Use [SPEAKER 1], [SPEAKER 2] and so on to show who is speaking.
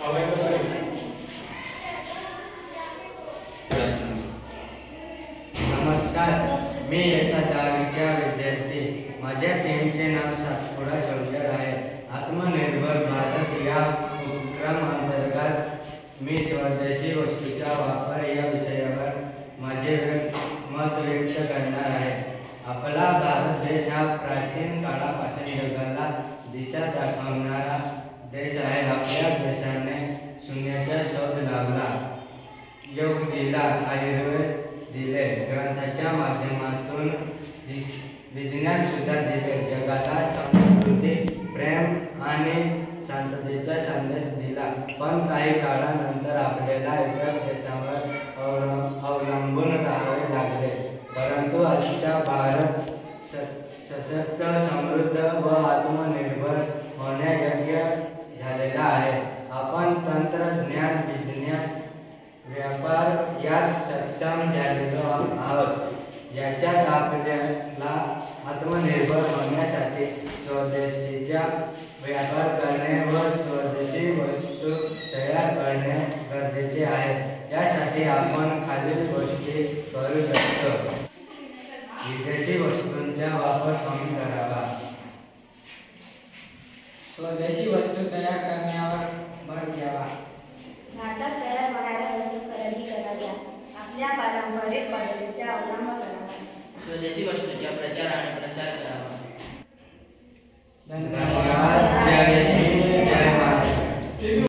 [SPEAKER 1] नमस्कार, मी इयत्ता 10वीचा विद्यार्थी. माझ्या टीमचे नाव सातपुडा शौर्य आहे. आत्मनिर्भर भारत या उपक्रम अंतर्गत मी स्वदेशी वस्तूचा वापर या विषयावर माझे मत व्यक्त करणार आहे. आपला भारत देश हा प्राचीन काळापासून जगाला दिशा दाखवणारा देश आहे. आपल्या देशाने शून्याचा शोध लावला, योग दिला, आयुर्वेद दिले, ग्रंथाच्या माध्यमातून विज्ञान सुद्धा दिले, जगाला संस्कृती, प्रेम आणि शांततेचा संदेश दिला. पण काही काळानंतर आपल्याला इतर देशांवर अवलंबून राहावे लागले. परंतु आजचा भारत सशक्त, समृद्ध व आत्मनिर्भर होण्यायोग्य झालेला आहे. आपण तंत्रज्ञान, विज्ञान, व्यापार यात सक्षम झालेलो आहोत. याच्यात आपल्याला आत्मनिर्भर होण्यासाठी स्वदेशीचा व्यापार करणे व स्वदेशी वस्तू तयार करणे गरजेचे आहे. यासाठी आपण खालील गोष्टी करू शकतो. विदेशी वस्तूंचा वापर कमी करावा.
[SPEAKER 2] स्वदेशी वस्तू तयार करण्यावर भर द्यावा.
[SPEAKER 3] भारतात तयार होणाऱ्या वस्तू खरेदी कराव्या. आपल्या पारंपरिक पद्धतीचा अवलंब करावा.
[SPEAKER 4] स्वदेशी वस्तूंचा प्रचार आणि प्रसार करावा.
[SPEAKER 1] धन्यवाद.